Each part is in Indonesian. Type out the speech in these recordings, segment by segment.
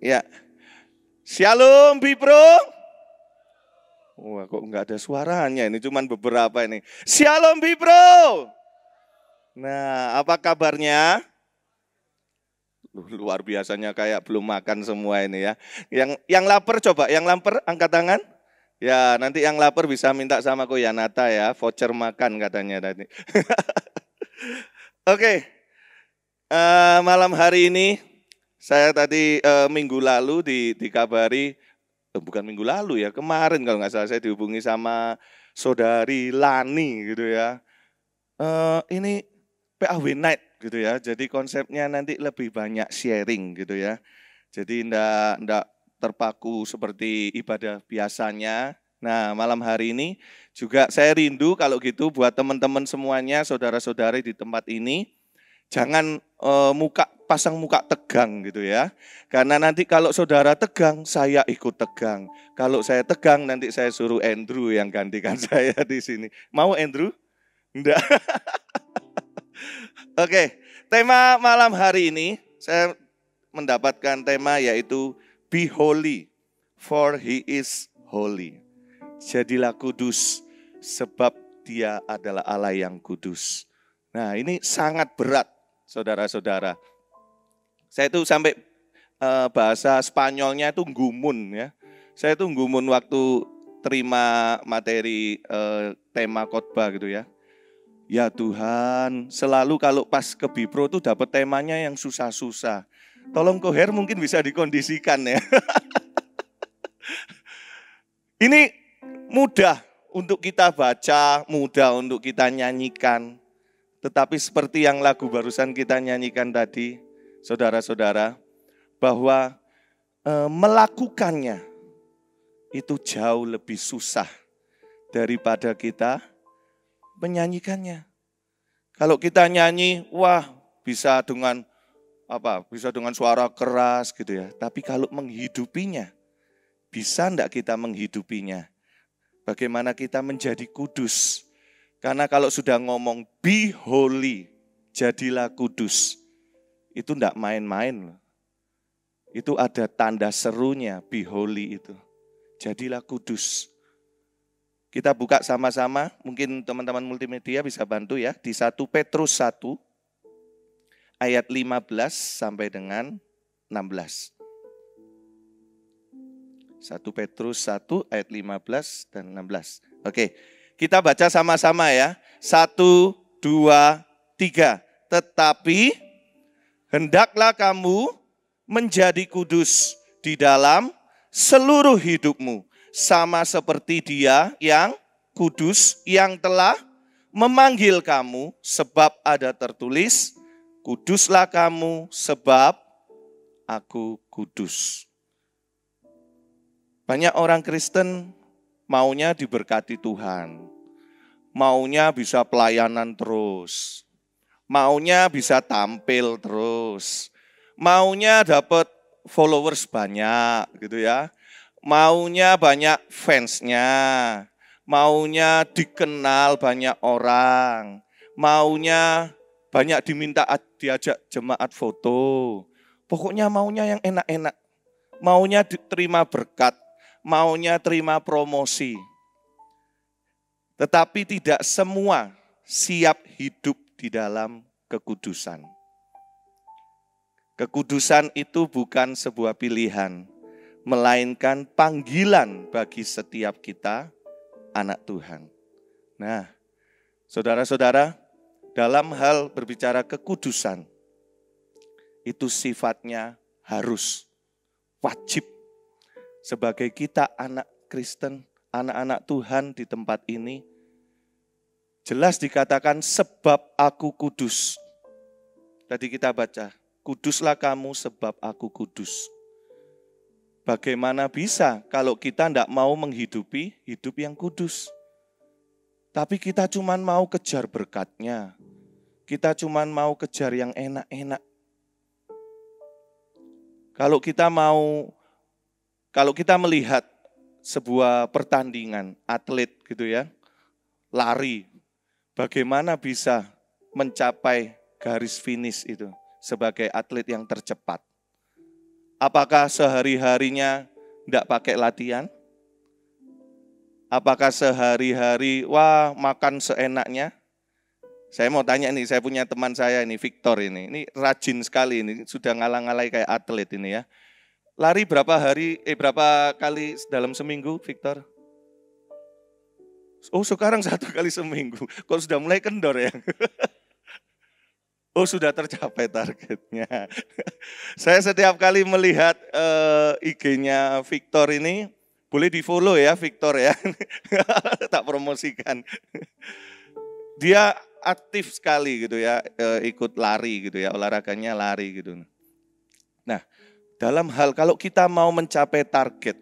Ya. Shalom Bipro. Wah, kok enggak ada suaranya, ini cuman beberapa ini. Shalom Bipro. Nah, apa kabarnya? Luar biasanya kayak belum makan semua ini ya. Yang lapar coba, yang lapar angkat tangan. Ya, nanti yang lapar bisa minta sama Koyanata ya, voucher makan katanya tadi. Oke, malam hari ini saya tadi minggu lalu dikabari, bukan minggu lalu ya, kemarin kalau nggak salah saya dihubungi sama saudari Lani gitu ya. Ini PAW Night gitu ya, jadi konsepnya nanti lebih banyak sharing gitu ya. Jadi enggak terpaku seperti ibadah biasanya. Nah, malam hari ini juga saya rindu kalau gitu buat teman-teman semuanya, saudara-saudari di tempat ini, jangan pasang muka tegang gitu ya. Karena nanti kalau saudara tegang, saya ikut tegang. Kalau saya tegang, nanti saya suruh Andrew yang gantikan saya di sini. Mau Andrew? Enggak. Oke, tema malam hari ini saya mendapatkan tema yaitu Be Holy, for He is Holy. Jadilah kudus, sebab Dia adalah Allah yang kudus. Nah, ini sangat berat, saudara-saudara. Saya itu sampai bahasa Spanyolnya itu gumun ya. Saya itu gumun waktu terima materi tema khotbah gitu ya. Ya Tuhan, selalu kalau pas ke Bipro tuh dapat temanya yang susah-susah. Tolong Koher mungkin bisa dikondisikan ya. Ini mudah untuk kita baca, mudah untuk kita nyanyikan. Tetapi seperti yang lagu barusan kita nyanyikan tadi, saudara-saudara, bahwa melakukannya itu jauh lebih susah daripada kita menyanyikannya. Kalau kita nyanyi, wah bisa dengan bisa dengan suara keras gitu ya. Tapi kalau menghidupinya, bisa enggak kita menghidupinya? Bagaimana kita menjadi kudus? Karena kalau sudah ngomong be holy, jadilah kudus, itu enggak main-main loh. Itu ada tanda serunya be holy itu. Jadilah kudus. Kita buka sama-sama, mungkin teman-teman multimedia bisa bantu ya, di 1 Petrus 1 ayat 15 sampai dengan 16. 1 Petrus 1 ayat 15 dan 16. Oke, kita baca sama-sama ya. 1, 2, 3. Tetapi hendaklah kamu menjadi kudus di dalam seluruh hidupmu, sama seperti Dia yang kudus yang telah memanggil kamu, sebab ada tertulis, kuduslah kamu sebab aku kudus. Banyak orang Kristen maunya diberkati Tuhan, maunya bisa pelayanan terus, maunya bisa tampil terus, maunya dapat followers banyak gitu ya. Maunya banyak fansnya, maunya dikenal banyak orang, maunya banyak diajak jemaat foto. Pokoknya maunya yang enak-enak, maunya terima berkat, maunya terima promosi. Tetapi tidak semua siap hidup di dalam kekudusan. Kekudusan itu bukan sebuah pilihan, melainkan panggilan bagi setiap kita anak Tuhan. Nah, saudara-saudara, dalam hal berbicara kekudusan, itu sifatnya harus, wajib. Sebagai kita anak Kristen, anak-anak Tuhan di tempat ini, jelas dikatakan sebab aku kudus. Tadi kita baca, kuduslah kamu sebab aku kudus. Bagaimana bisa kalau kita tidak mau menghidupi hidup yang kudus? Tapi kita cuma mau kejar berkatnya. Kita cuma mau kejar yang enak-enak. Kalau kita melihat sebuah pertandingan atlet gitu ya, lari, bagaimana bisa mencapai garis finish itu sebagai atlet yang tercepat? Apakah sehari-harinya tidak pakai latihan? Apakah sehari-hari, wah makan seenaknya? Saya mau tanya nih, saya punya teman saya ini, Victor ini rajin sekali ini, sudah ngalang-ngalai kayak atlet ini ya. Lari berapa kali dalam seminggu, Victor? Oh sekarang 1 kali seminggu, kok sudah mulai kendor ya? Oh sudah tercapai targetnya. Saya setiap kali melihat IG-nya Victor ini, boleh di follow ya Victor ya, tak promosikan. Dia aktif sekali gitu ya, ikut lari gitu ya, olahraganya lari gitu. Nah, dalam hal kalau kita mau mencapai target,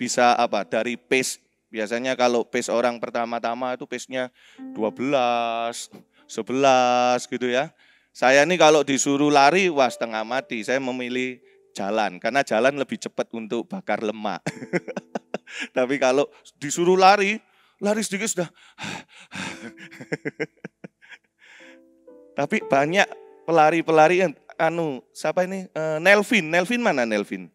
bisa apa? Dari pace, biasanya kalau pace orang pertama-tama itu pace-nya 12, 11 gitu ya. Saya nih kalau disuruh lari, wah setengah mati. Saya memilih jalan, karena jalan lebih cepat untuk bakar lemak. Tapi kalau disuruh lari sedikit sudah. Tapi banyak pelari-pelari yang siapa ini? Nelvin mana Nelvin?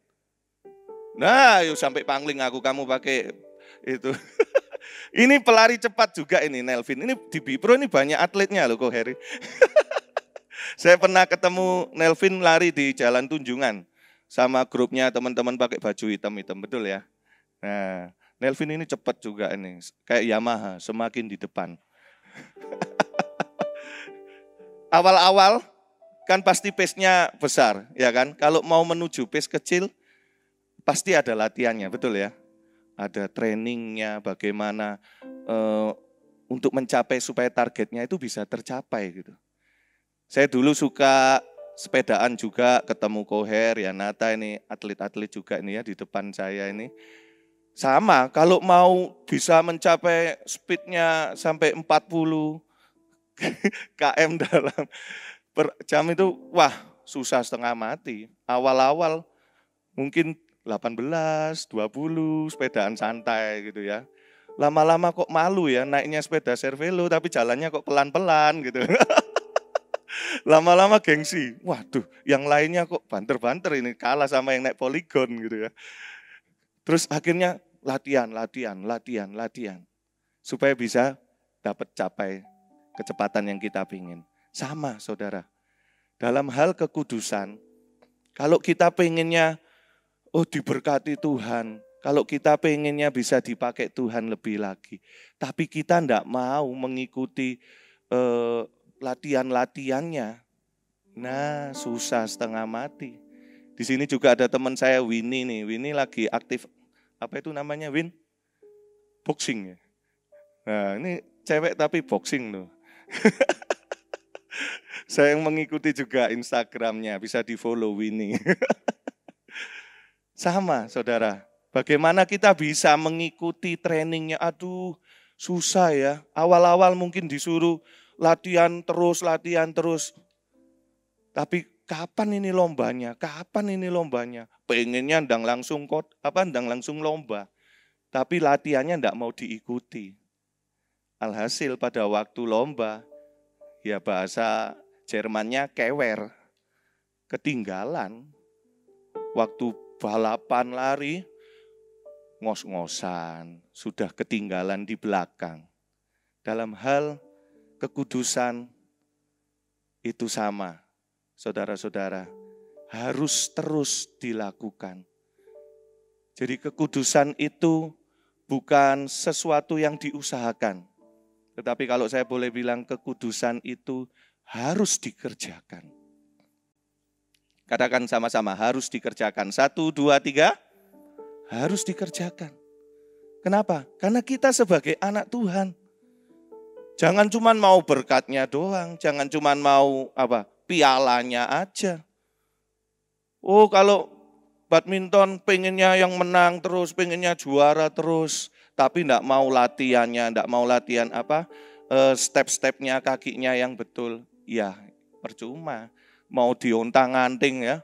Nah, yuk sampai pangling aku kamu pakai itu. Ini pelari cepat juga ini Nelvin. Ini di Bipro ini banyak atletnya loh kok Heri. Saya pernah ketemu Nelvin lari di Jalan Tunjungan sama grupnya teman-teman pakai baju hitam-hitam, betul ya? Nah, Nelvin ini cepat juga ini, kayak Yamaha, semakin di depan. Awal-awal kan pasti pace-nya besar, ya kan? Kalau mau menuju pace kecil, pasti ada latihannya, betul ya? Ada trainingnya, bagaimana untuk mencapai supaya targetnya itu bisa tercapai gitu. Saya dulu suka sepedaan juga, ketemu Koher, Yanata ini atlet-atlet juga ini ya di depan saya ini. Sama, kalau mau bisa mencapai speednya sampai 40 km dalam per jam itu, wah susah setengah mati. Awal-awal mungkin 18, 20 sepedaan santai gitu ya. Lama-lama kok malu ya naiknya sepeda Cervelo tapi jalannya kok pelan-pelan gitu. Lama-lama gengsi, waduh yang lainnya kok banter-banter ini kalah sama yang naik Polygon gitu ya. Terus akhirnya latihan. Supaya bisa dapat capai kecepatan yang kita pingin. Sama saudara, dalam hal kekudusan, kalau kita pengennya, diberkati Tuhan, kalau kita pengennya bisa dipakai Tuhan lebih lagi, tapi kita tidak mau mengikuti latihan-latihannya, nah susah setengah mati. Di sini juga ada teman saya Winnie nih, Winnie lagi aktif, apa itu namanya Win? Boxing ya. Nah ini cewek tapi boxing loh. Saya yang mengikuti juga Instagramnya, bisa di follow Winnie. Sama saudara, bagaimana kita bisa mengikuti trainingnya, aduh susah ya. Awal-awal mungkin disuruh latihan terus. Tapi kapan ini lombanya? Pengennya ndang langsung lomba. Tapi latihannya ndak mau diikuti. Alhasil pada waktu lomba, ya bahasa Jermannya kewer, ketinggalan. Waktu balapan lari, ngos-ngosan, sudah ketinggalan di belakang. Dalam hal kekudusan itu sama. Saudara-saudara, harus terus dilakukan. Jadi kekudusan itu bukan sesuatu yang diusahakan. Tetapi kalau saya boleh bilang kekudusan itu harus dikerjakan. Katakan sama-sama, harus dikerjakan. 1, 2, 3, harus dikerjakan. Kenapa? Karena kita sebagai anak Tuhan. Jangan cuma mau berkatnya doang, jangan cuma mau pialanya aja. Kalau badminton pengennya yang menang terus, pengennya juara terus, tapi enggak mau latihannya, enggak mau latihan step-stepnya kakinya yang betul. Ya, percuma. Mau diontang-anting ya.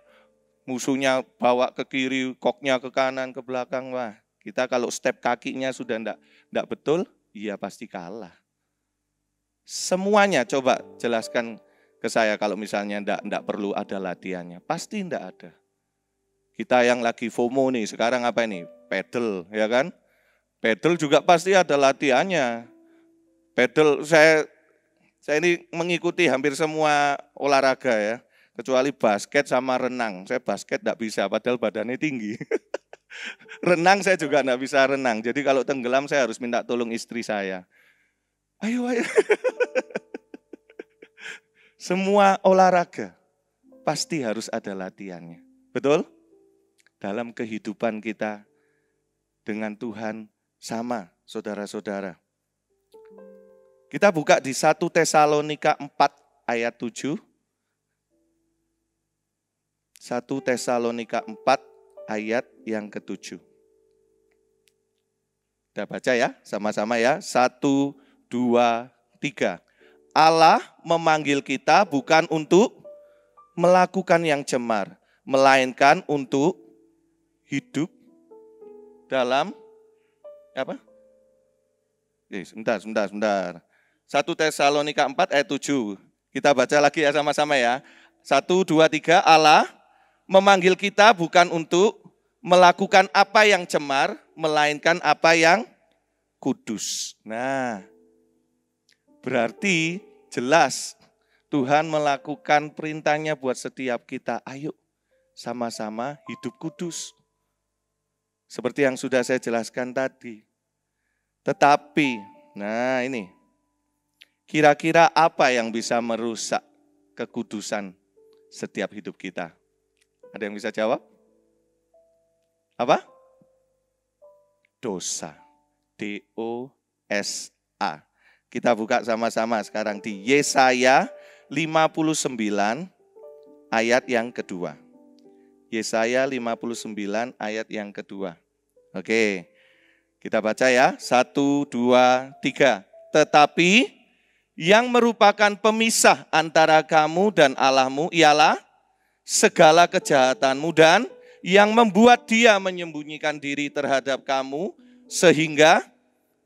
Musuhnya bawa ke kiri, koknya ke kanan, ke belakang. Wah, kita kalau step kakinya sudah enggak betul, ya pasti kalah. Semuanya coba jelaskan ke saya kalau misalnya enggak perlu ada latihannya. Pasti enggak ada. Kita yang lagi FOMO nih, sekarang apa ini? Pedal, ya kan? Pedal juga pasti ada latihannya. Pedal, saya ini mengikuti hampir semua olahraga ya, kecuali basket sama renang. Saya basket enggak bisa, padahal badannya tinggi. Renang saya juga enggak bisa renang, jadi kalau tenggelam saya harus minta tolong istri saya. Ayo. Semua olahraga pasti harus ada latihannya. Betul? Dalam kehidupan kita dengan Tuhan sama, saudara-saudara. Kita buka di 1 Tesalonika 4 ayat 7. 1 Tesalonika 4 ayat yang ke-7. Kita baca ya, sama-sama ya. 1, 2, 3. Allah memanggil kita bukan untuk melakukan yang cemar, melainkan untuk hidup dalam apa? Sebentar. 1 Tesalonika 4 ayat 7. Kita baca lagi ya sama-sama ya. 1, 2, 3. Allah memanggil kita bukan untuk melakukan apa yang cemar, melainkan apa yang kudus. Nah, berarti jelas Tuhan melakukan perintahnya buat setiap kita. Ayo sama-sama hidup kudus. Seperti yang sudah saya jelaskan tadi. Tetapi, nah ini, kira-kira apa yang bisa merusak kekudusan setiap hidup kita? Ada yang bisa jawab? Apa? Dosa. D-O-S-A. Kita buka sama-sama sekarang di Yesaya 59 ayat yang kedua. Yesaya 59 ayat yang kedua. Oke, kita baca ya. 1, 2, 3. Tetapi yang merupakan pemisah antara kamu dan Allahmu ialah segala kejahatanmu dan yang membuat dia menyembunyikan diri terhadap kamu sehingga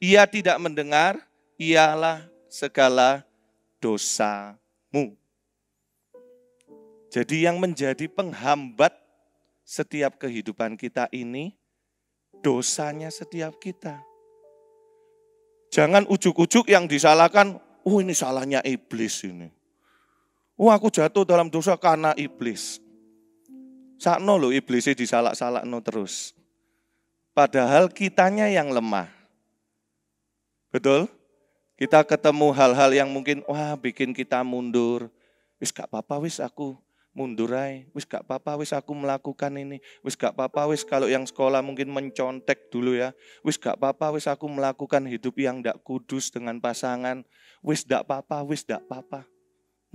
ia tidak mendengar ialah segala dosamu. Jadi yang menjadi penghambat setiap kehidupan kita ini, dosanya setiap kita. Jangan ujuk-ujuk yang disalahkan, oh ini salahnya iblis ini. Oh aku jatuh dalam dosa karena iblis. Sakno loh iblisnya disalak-salakno terus. Padahal kitanya yang lemah. Betul? Kita ketemu hal-hal yang mungkin bikin kita mundur. Wis gak apa-apa wis aku mundur aja. Wis gak apa-apa wis aku melakukan ini. Wis gak apa-apa wis kalau yang sekolah mungkin mencontek dulu ya. Wis gak apa-apa wis aku melakukan hidup yang gak kudus dengan pasangan. Wis gak apa-apa, wis gak apa-apa.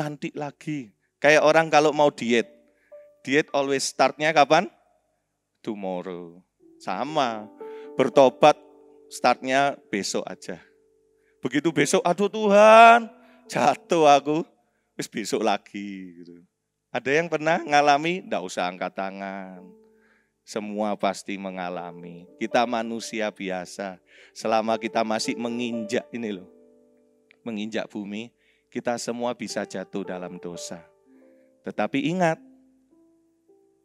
Nanti lagi. Kayak orang kalau mau diet. Diet always startnya kapan? Tomorrow. Sama. Bertobat startnya besok aja. Begitu besok, aduh Tuhan, jatuh aku, wis besok lagi. Gitu. Ada yang pernah ngalami? Nggak usah angkat tangan. Semua pasti mengalami. Kita manusia biasa. Selama kita masih menginjak menginjak bumi, kita semua bisa jatuh dalam dosa. Tetapi ingat,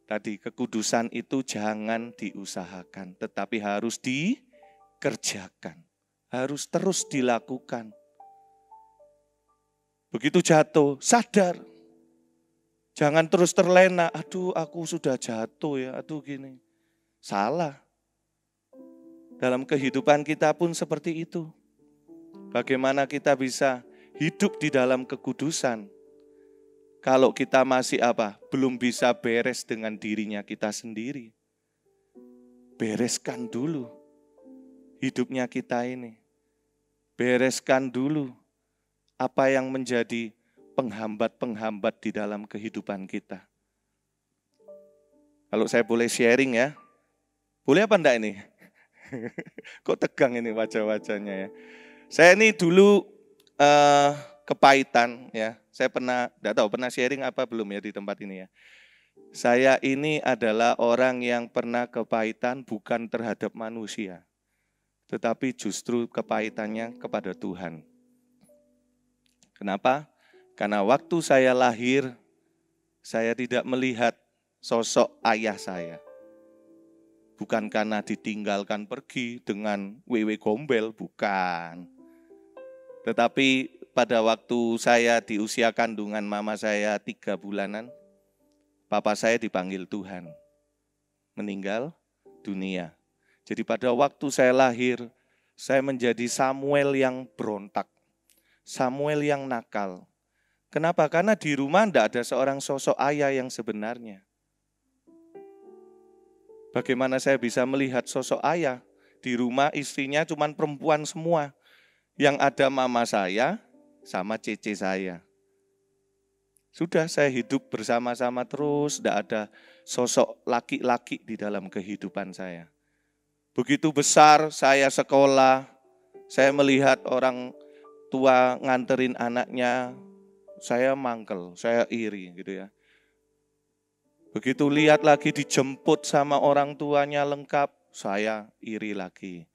tadi kekudusan itu jangan diusahakan, tetapi harus dikerjakan. Harus terus dilakukan. Begitu jatuh, sadar. Jangan terus terlena, aduh aku sudah jatuh ya, aduh gini. Salah. Dalam kehidupan kita pun seperti itu. Bagaimana kita bisa hidup di dalam kekudusan. Kalau kita masih belum bisa beres dengan dirinya kita sendiri. Bereskan dulu hidupnya kita ini. Bereskan dulu apa yang menjadi penghambat-penghambat di dalam kehidupan kita. Kalau saya boleh sharing ya. Boleh apa enggak ini? Kok tegang ini wajah-wajahnya ya. Saya ini dulu kepahitan ya. Saya enggak tahu pernah sharing apa belum ya di tempat ini ya. Saya ini adalah orang yang pernah kepahitan bukan terhadap manusia. Tetapi justru kepahitannya kepada Tuhan. Kenapa? Karena waktu saya lahir, saya tidak melihat sosok ayah saya. Bukan karena ditinggalkan pergi dengan wewe gombel, bukan. Tetapi pada waktu saya di usia kandungan mama saya 3 bulanan, papa saya dipanggil Tuhan, meninggal dunia. Jadi pada waktu saya lahir, saya menjadi Samuel yang berontak, Samuel yang nakal. Kenapa? Karena di rumah tidak ada seorang sosok ayah yang sebenarnya. Bagaimana saya bisa melihat sosok ayah? Di rumah istrinya cuma perempuan semua. Yang ada mama saya sama cece saya. Sudah saya hidup bersama-sama terus, tidak ada sosok laki-laki di dalam kehidupan saya. Begitu besar saya sekolah, saya melihat orang tua nganterin anaknya, saya mangkel, saya iri gitu ya. Begitu lihat lagi dijemput sama orang tuanya lengkap, saya iri lagi.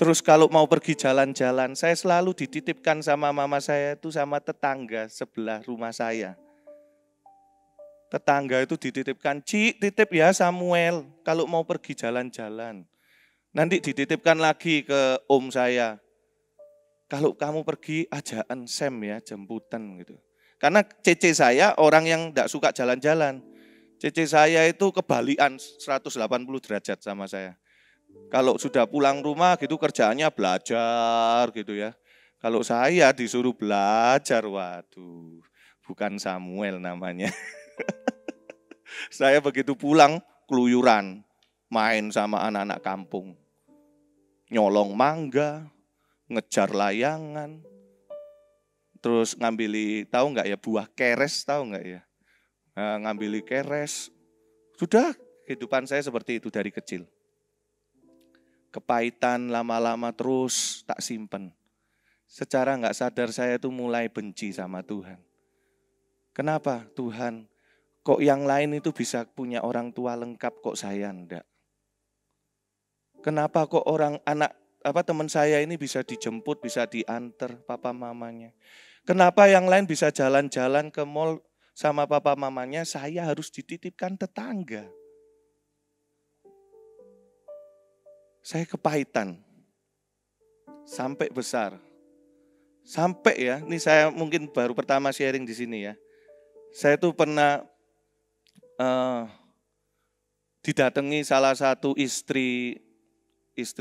Terus kalau mau pergi jalan-jalan, saya selalu dititipkan sama mama saya itu sama tetangga sebelah rumah saya. Tetangga itu dititipkan, Cik titip ya Samuel kalau mau pergi jalan-jalan. Nanti dititipkan lagi ke om saya. Kalau kamu pergi ajaan Sam ya, jemputan gitu. Karena cece saya orang yang tidak suka jalan-jalan. Cece saya itu kebalikan 180 derajat sama saya. Kalau sudah pulang rumah gitu kerjaannya belajar gitu ya. Kalau saya disuruh belajar, waduh, bukan Samuel namanya. Saya begitu pulang keluyuran, main sama anak-anak kampung. Nyolong mangga, ngejar layangan. Terus ngambili, tahu nggak ya buah keres, tahu nggak ya? Ngambili keres. Sudah kehidupan saya seperti itu dari kecil. Kepahitan lama-lama terus tak simpen. Secara nggak sadar saya itu mulai benci sama Tuhan. Kenapa Tuhan? Kok yang lain itu bisa punya orang tua lengkap, kok saya enggak? Kenapa kok teman saya ini bisa dijemput, bisa diantar papa mamanya? Kenapa yang lain bisa jalan-jalan ke mall sama papa mamanya, saya harus dititipkan tetangga? Saya kepahitan. Sampai besar. Sampai ya, ini saya mungkin baru pertama sharing di sini ya. Saya tuh pernah didatangi salah satu istri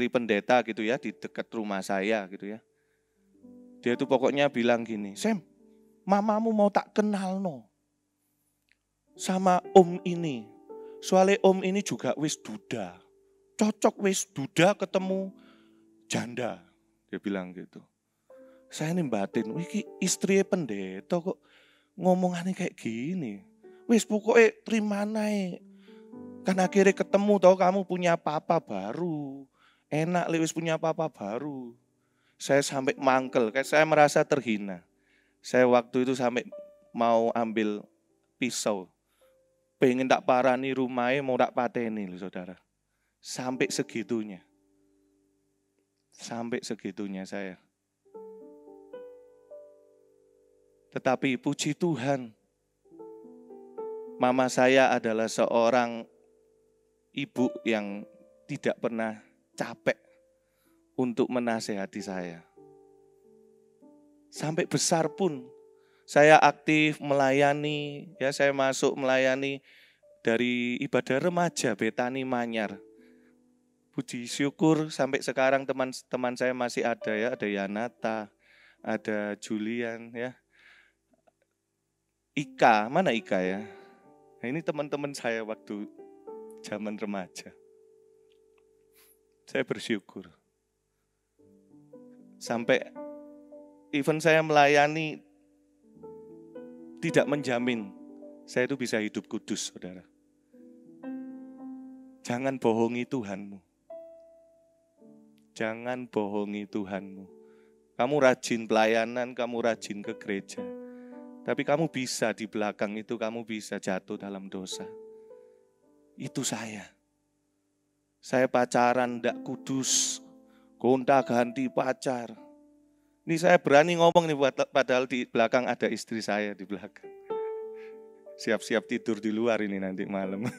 pendeta gitu ya, di dekat rumah saya gitu ya. Dia tuh pokoknya bilang gini, Sam, mamamu mau tak kenal no sama om ini. Soalnya om ini juga wis duda. Cocok wis duda ketemu janda. Dia bilang gitu. Saya nih batin, wih istri pendeta kok ngomongannya kayak gini. Wis pokoknya terima naik. Kan akhirnya ketemu tau kamu punya papa baru. Enak wis punya papa baru. Saya sampai mangkel, kayak saya merasa terhina. Saya waktu itu sampai mau ambil pisau. Pengen tak parani rumahnya, mau tak pateni loh saudara. Sampai segitunya. Sampai segitunya saya. Tetapi puji Tuhan, mama saya adalah seorang ibu yang tidak pernah capek untuk menasehati saya. Sampai besar pun saya aktif melayani, ya saya masuk melayani dari ibadah remaja Betani Manyar. Puji syukur sampai sekarang teman-teman saya masih ada ya, ada Yanata, ada Julian ya. Ika, mana Ika ya? Nah, ini teman-teman saya waktu zaman remaja. Saya bersyukur. Sampai even saya melayani tidak menjamin saya itu bisa hidup kudus, saudara. Jangan bohongi Tuhanmu. Jangan bohongi Tuhanmu. Kamu rajin pelayanan, kamu rajin ke gereja. Tapi kamu bisa di belakang itu, kamu bisa jatuh dalam dosa. Itu saya. Saya pacaran tidak kudus, gonta ganti pacar. Ini saya berani ngomong nih, padahal di belakang ada istri saya di belakang. Siap-siap tidur di luar ini nanti malam.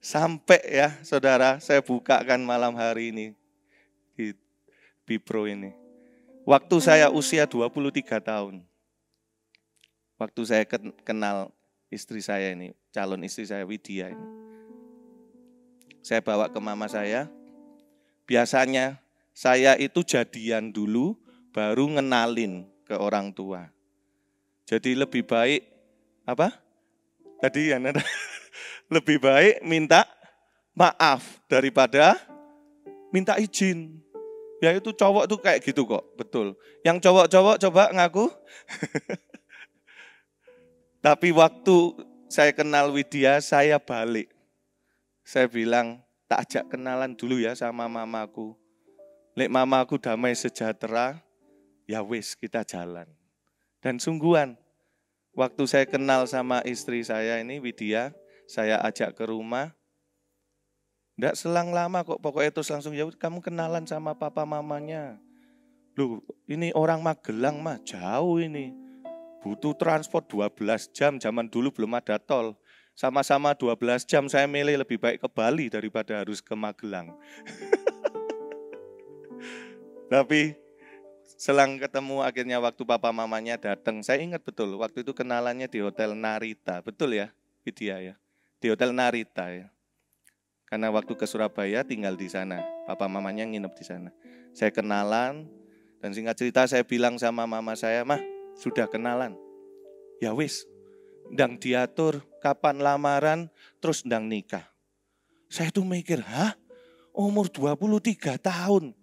Sampai ya saudara, saya bukakan malam hari ini di Bipro ini. Waktu saya usia 23 tahun. Waktu saya kenal istri saya ini, calon istri saya Widya ini. Saya bawa ke mama saya. Biasanya saya itu jadian dulu, baru ngenalin ke orang tua. Jadi lebih baik, apa? Tadi yang ada, lebih baik minta maaf daripada minta izin. Ya itu cowok tuh kayak gitu kok, betul. Yang cowok-cowok coba ngaku. Tapi waktu saya kenal Widya, saya balik. Saya bilang, tak ajak kenalan dulu ya sama mamaku. Lek mamaku damai sejahtera, ya wis kita jalan. Dan sungguhan, waktu saya kenal sama istri saya ini, Widya, saya ajak ke rumah. Enggak selang lama kok, pokoknya terus langsung, ya kamu kenalan sama papa mamanya. Loh, ini orang Magelang mah, jauh ini. Butuh transport 12 jam, zaman dulu belum ada tol. Sama-sama 12 jam, saya milih lebih baik ke Bali daripada harus ke Magelang. Tapi selang ketemu akhirnya waktu papa mamanya datang, saya ingat betul, waktu itu kenalannya di Hotel Narita. Betul ya, Widya ya? Di Hotel Narita ya. Karena waktu ke Surabaya tinggal di sana, papa mamanya nginep di sana. Saya kenalan, dan singkat cerita saya bilang sama mama saya, "Mah, sudah kenalan." Ya wis, ndang diatur kapan lamaran, terus ndang nikah. Saya tuh mikir, umur 23 tahun.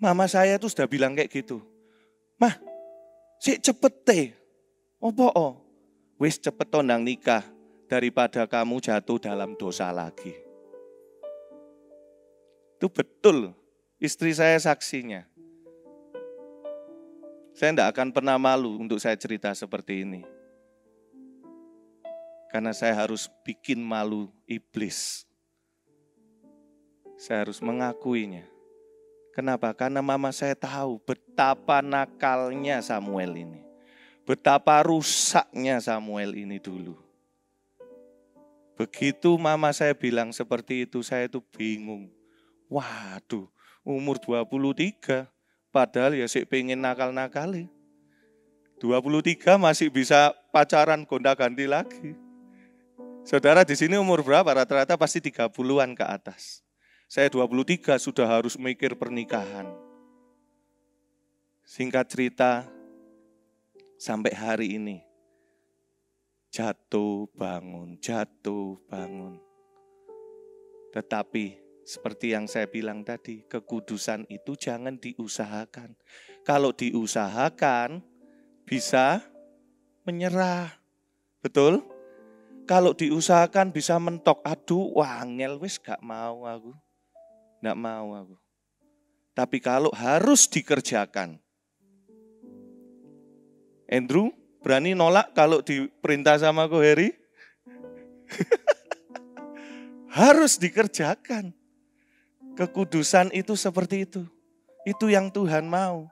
Mama saya tuh sudah bilang kayak gitu. "Mah, sik cepet teh. Opo? Wis cepet to ndang nikah daripada kamu jatuh dalam dosa lagi." Itu betul, istri saya saksinya. Saya tidak akan pernah malu untuk saya cerita seperti ini. Karena saya harus bikin malu iblis. Saya harus mengakuinya. Kenapa? Karena mama saya tahu betapa nakalnya Samuel ini. Betapa rusaknya Samuel ini dulu. Begitu mama saya bilang seperti itu, saya itu bingung. Waduh, umur 23. Padahal ya sih pengen nakal-nakali. 23 masih bisa pacaran gonta-ganti lagi. Saudara di sini umur berapa? Rata-rata pasti 30-an ke atas. Saya 23 sudah harus mikir pernikahan. Singkat cerita, sampai hari ini. Jatuh, bangun. Tetapi seperti yang saya bilang tadi, kekudusan itu jangan diusahakan. Kalau diusahakan, bisa menyerah. Betul? Kalau diusahakan bisa mentok. Aduh, wangel wis gak mau aku. Gak mau aku. Tapi kalau harus dikerjakan. Andrew, berani nolak kalau diperintah sama Ko Heri? Harus dikerjakan. Kekudusan itu seperti itu. Itu yang Tuhan mau.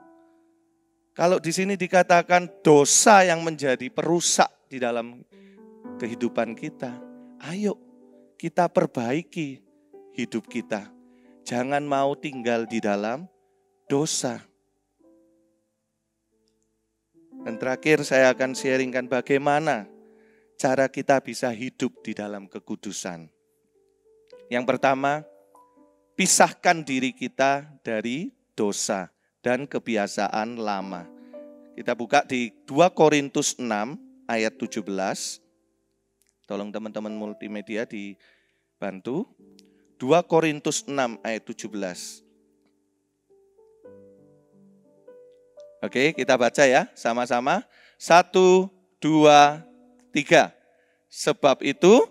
Kalau di sini dikatakan dosa yang menjadi perusak di dalam kehidupan kita, ayo kita perbaiki hidup kita. Jangan mau tinggal di dalam dosa. Dan terakhir saya akan sharingkan bagaimana cara kita bisa hidup di dalam kekudusan. Yang pertama, pisahkan diri kita dari dosa dan kebiasaan lama. Kita buka di 2 Korintus 6 ayat 17. Tolong teman-teman multimedia dibantu. 2 Korintus 6 ayat 17. Oke, kita baca ya sama-sama. 1, 2, 3. Sebab itu,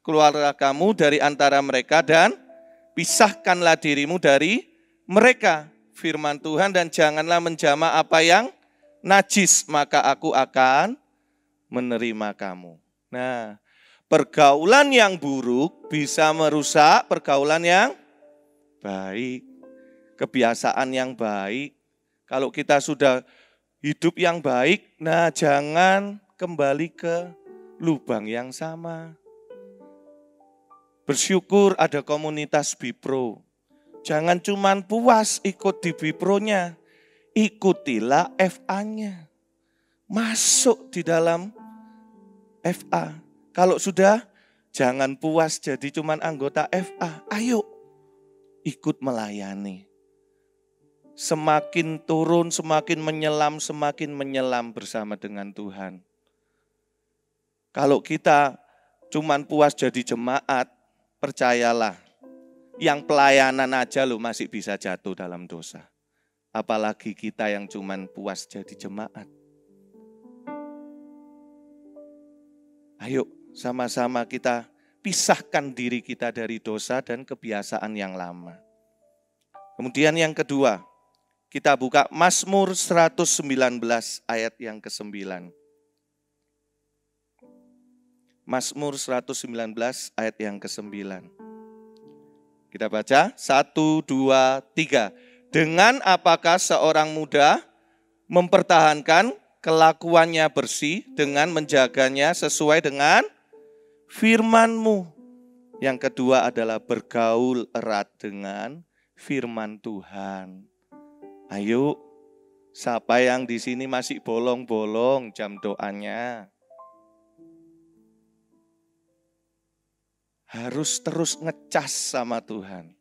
keluarlah kamu dari antara mereka dan pisahkanlah dirimu dari mereka, firman Tuhan, dan janganlah menjamah apa yang najis, maka aku akan menerima kamu. Nah, pergaulan yang buruk bisa merusak pergaulan yang baik, kebiasaan yang baik. Kalau kita sudah hidup yang baik, nah jangan kembali ke lubang yang sama. Bersyukur ada komunitas Bipro. Jangan cuman puas ikut di Bipronya, ikutilah FA-nya. Masuk di dalam FA. Kalau sudah, jangan puas jadi cuman anggota FA. Ayo, ikut melayani. Semakin turun, semakin menyelam bersama dengan Tuhan. Kalau kita cuman puas jadi jemaat, percayalah, yang pelayanan aja lo masih bisa jatuh dalam dosa. Apalagi kita yang cuman puas jadi jemaat. Ayo sama-sama kita pisahkan diri kita dari dosa dan kebiasaan yang lama. Kemudian yang kedua, kita buka Mazmur 119 ayat yang ke-9. Mazmur 119 ayat yang ke-9. Kita baca, 1, 2, 3. Dengan apakah seorang muda mempertahankan kelakuannya bersih dengan menjaganya sesuai dengan firman-Mu. Yang kedua adalah bergaul erat dengan firman Tuhan. Ayo, siapa yang di sini masih bolong-bolong jam doanya? Harus terus ngecas sama Tuhan.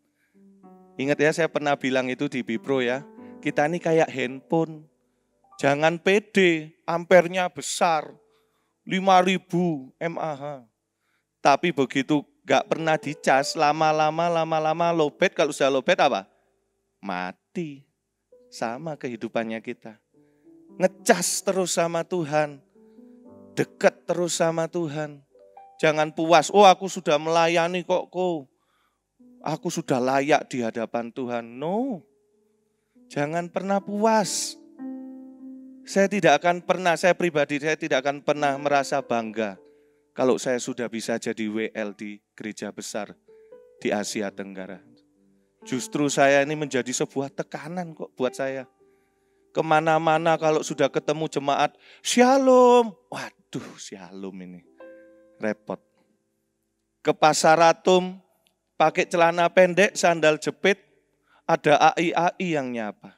Ingat ya, saya pernah bilang itu di Bipro ya. Kita ini kayak handphone. Jangan pede, ampernya besar. 5.000 mAh. Tapi begitu gak pernah dicas, lama-lama lowbat. Kalau sudah lowbat apa? Mati. Sama kehidupannya kita. Ngecas terus sama Tuhan. Dekat terus sama Tuhan. Jangan puas, oh aku sudah melayani kok. Aku sudah layak di hadapan Tuhan. No, jangan pernah puas. Saya pribadi tidak akan pernah merasa bangga kalau saya sudah bisa jadi WL di gereja besar di Asia Tenggara. Justru saya ini menjadi sebuah tekanan kok buat saya. Kemana-mana kalau sudah ketemu jemaat, shalom. Waduh, shalom ini. Repot. Ke pasar Atum, pakai celana pendek, sandal jepit, ada AI yang nyapa.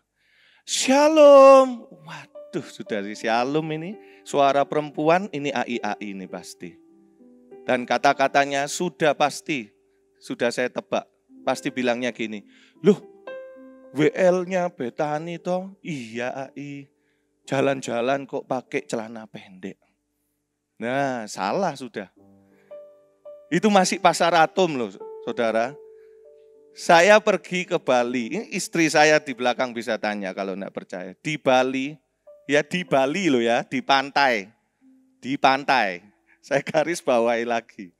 Shalom. Waduh, sudah di shalom ini. Suara perempuan, ini AI ini pasti. Dan kata-katanya sudah pasti, sudah saya tebak. Pasti bilangnya gini, loh WL-nya Betani toh? Iya AI. Jalan-jalan kok pakai celana pendek. Nah, salah sudah. Itu masih pasar Atom loh, saudara. Saya pergi ke Bali. Ini istri saya di belakang bisa tanya kalau enggak percaya. Di Bali, ya di Bali loh ya, di pantai. Di pantai. Saya garis bawahi lagi.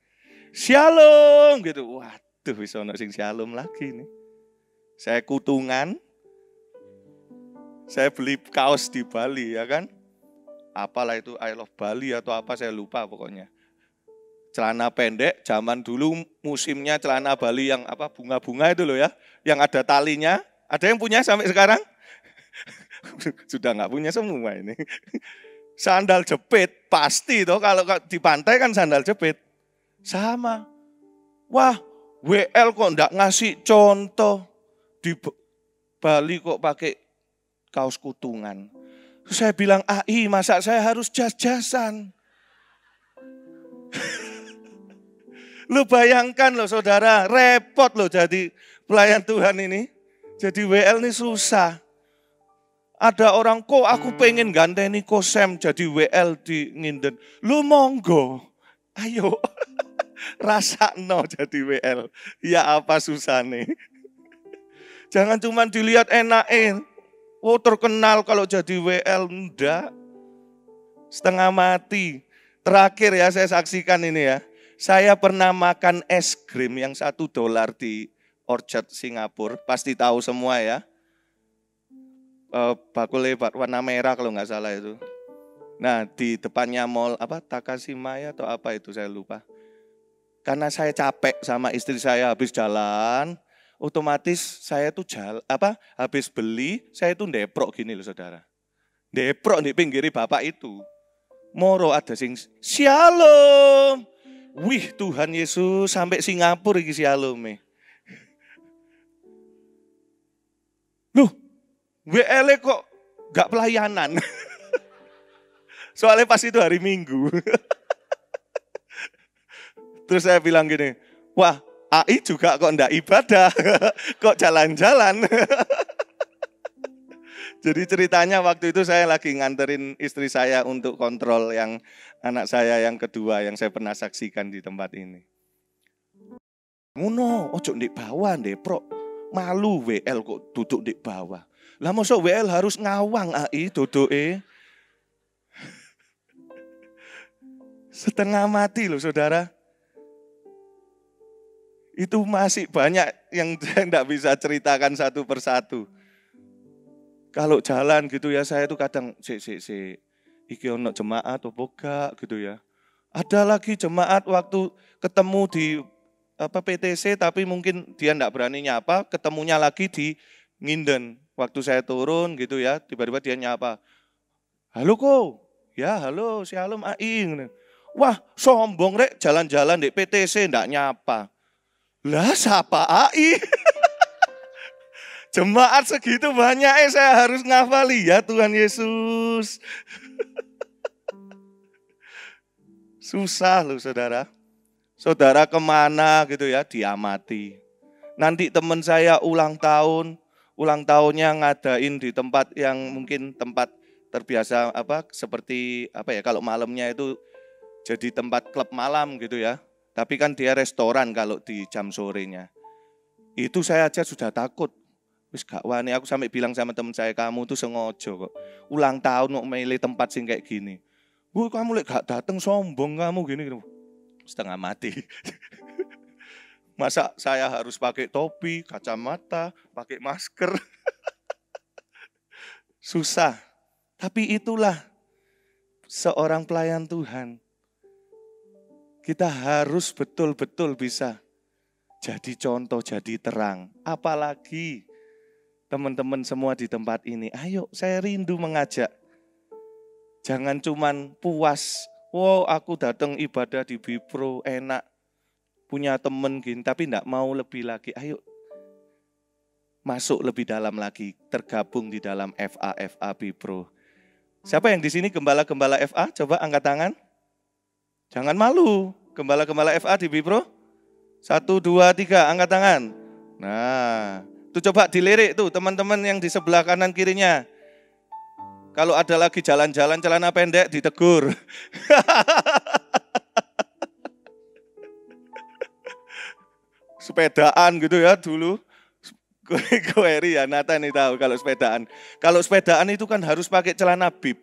Shalom gitu. Waduh, bisa ono sing shalom lagi nih. Saya kutungan. Saya beli kaos di Bali ya kan. Apalah itu I Love Bali atau apa saya lupa pokoknya. Celana pendek, zaman dulu musimnya celana Bali yang apa bunga-bunga itu loh ya. Yang ada talinya, ada yang punya sampai sekarang? Sudah enggak punya semua ini. Sandal jepit, pasti toh kalau di pantai kan sandal jepit. Sama. Wah, WL kok enggak ngasih contoh. Di Bali kok pakai kaos kutungan. Saya bilang, AI masa saya harus jas-jasan? Lu bayangkan loh saudara, repot loh jadi pelayan Tuhan ini. Jadi WL ini susah. Ada orang, kok aku pengen ganteni Kosem jadi WL di Nginden. Lu monggo, ayo rasakno jadi WL. Ya apa susah nih. Jangan cuma dilihat enakin. Oh terkenal kalau jadi WL, enggak. Setengah mati. Terakhir ya saya saksikan ini ya. Saya pernah makan es krim yang $1 di Orchard Singapura. Pasti tahu semua ya. Bakul lebar warna merah kalau nggak salah itu. Nah di depannya mall apa Takashimaya atau apa itu saya lupa. Karena saya capek sama istri saya habis jalan. Otomatis saya tuh habis beli, saya tuh ndeprok gini loh saudara. Ndeprok di pinggiri bapak itu. Moro ada sing, shalom, Wih, Tuhan Yesus sampai Singapura iki Shalome. Loh, WL kok gak pelayanan? Soalnya pas itu hari Minggu. Terus saya bilang gini, wah AI juga kok ndak ibadah, kok jalan-jalan. Jadi ceritanya waktu itu saya lagi nganterin istri saya untuk kontrol yang anak saya yang kedua yang saya pernah saksikan di tempat ini. Ngono, ojo ndek bawah ndek pro. Malu WL kok duduk di bawah. Lah mosok WL harus ngawang AI dodoke. Setengah mati loh saudara. Itu masih banyak yang saya tidak bisa ceritakan satu persatu. Kalau jalan gitu ya saya itu kadang iki ono jemaat atau gak gitu ya. Ada lagi jemaat waktu ketemu di PTC tapi mungkin dia enggak berani nyapa, ketemunya lagi di Nginden. Waktu saya turun gitu ya, tiba-tiba dia nyapa. Halo ko, ya halo Shalom AI. Wah sombong rek jalan-jalan di PTC enggak nyapa. Lah siapa AI? Jemaat segitu banyak saya harus ngafali ya Tuhan Yesus. Susah loh saudara. Saudara kemana gitu ya diamati. Nanti teman saya ulang tahunnya ngadain di tempat yang mungkin tempat terbiasa seperti kalau malamnya itu jadi tempat klub malam gitu ya. Tapi kan dia restoran kalau di jam sorenya. Itu saya aja sudah takut. Wis gak wani, aku sampai bilang sama teman saya, kamu tuh sengojo kok. Ulang tahun mau milih tempat sing kayak gini. Kamu lek gak dateng sombong kamu gini. Setengah mati. Masa saya harus pakai topi, kacamata, pakai masker. Susah. Tapi itulah seorang pelayan Tuhan. Kita harus betul-betul bisa jadi contoh, jadi terang. Apalagi teman-teman semua di tempat ini, ayo saya rindu mengajak. Jangan cuman puas, wow aku datang ibadah di Bipro, enak, punya teman gini, tapi enggak mau lebih lagi. Ayo masuk lebih dalam lagi, tergabung di dalam FA Bipro. Siapa yang di sini gembala-gembala FA? Coba angkat tangan. Jangan malu, gembala-gembala FA di Bipro. 1, 2, 3, angkat tangan. Nah, tuh coba dilirik tuh teman-teman yang di sebelah kanan kirinya. Kalau ada lagi jalan-jalan celana pendek ditegur. Sepedaan gitu ya dulu. Koeri ya Nathan ini tahu kalau sepedaan. Kalau sepedaan itu kan harus pakai celana bib.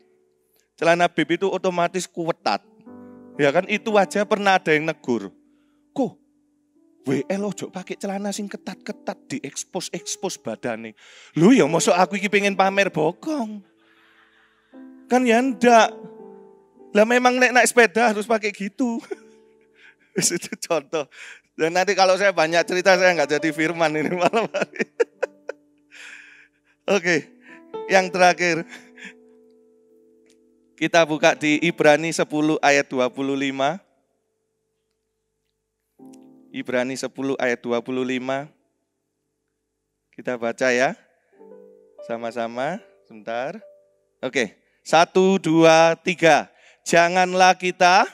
Celana bib itu otomatis kuwetat. Ya kan itu aja pernah ada yang negur. Kok WL ojo pakai celana sing ketat-ketat diekspos badane. Lu ya mosok aku iki pengen pamer bokong. Kan ya ndak. Lah memang naik sepeda harus pakai gitu. Itu contoh. Dan nanti kalau saya banyak cerita saya nggak jadi firman ini malam hari. Oke, yang terakhir. Kita buka di Ibrani 10 ayat 25. Ibrani 10 ayat 25. Kita baca ya. Sama-sama, sebentar. Oke, 1, 2, 3. Janganlah kita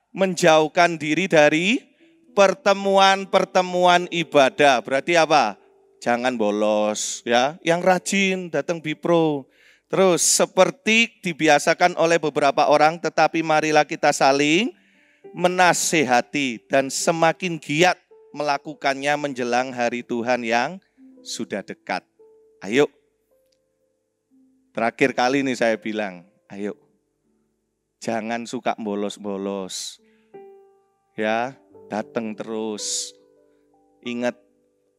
menjauhkan diri dari pertemuan-pertemuan ibadah. Berarti apa? Jangan bolos ya. Yang rajin datang Bipro. Terus seperti dibiasakan oleh beberapa orang, tetapi marilah kita saling menasehati dan semakin giat melakukannya menjelang hari Tuhan yang sudah dekat. Ayo, terakhir kali nih saya bilang, ayo, jangan suka bolos-bolos, ya, datang terus. Ingat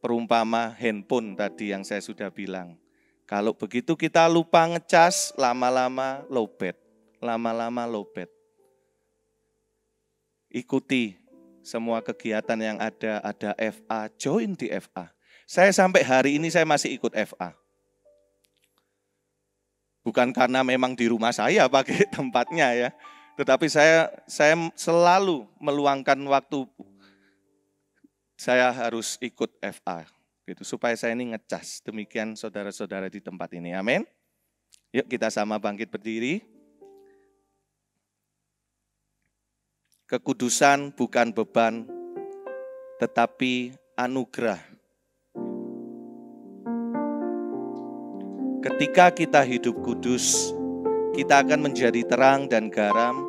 perumpama handphone tadi yang saya sudah bilang. Kalau begitu kita lupa ngecas, lama-lama lowbat. Lama-lama lowbat. Ikuti semua kegiatan yang ada FA, join di FA. Saya sampai hari ini saya masih ikut FA. Bukan karena memang di rumah saya pakai tempatnya ya. Tetapi saya selalu meluangkan waktu, saya harus ikut FA gitu, supaya saya ini ngecas. Demikian saudara-saudara di tempat ini. Amin. Yuk kita sama bangkit berdiri. Kekudusan bukan beban, tetapi anugerah. Ketika kita hidup kudus, kita akan menjadi terang dan garam,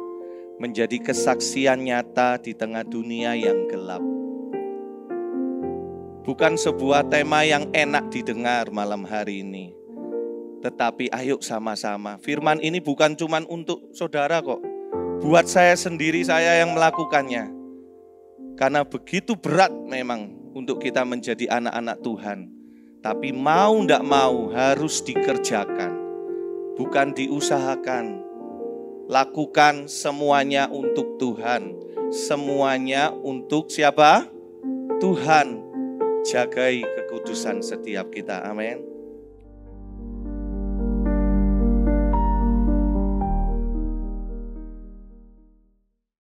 menjadi kesaksian nyata di tengah dunia yang gelap. Bukan sebuah tema yang enak didengar malam hari ini, tetapi ayo sama-sama. Firman ini bukan cuma untuk saudara kok. Buat saya sendiri, saya yang melakukannya. Karena begitu berat memang untuk kita menjadi anak-anak Tuhan. Tapi mau tidak mau harus dikerjakan. Bukan diusahakan. Lakukan semuanya untuk Tuhan. Semuanya untuk siapa? Tuhan. Jagai kekudusan setiap kita. Amin.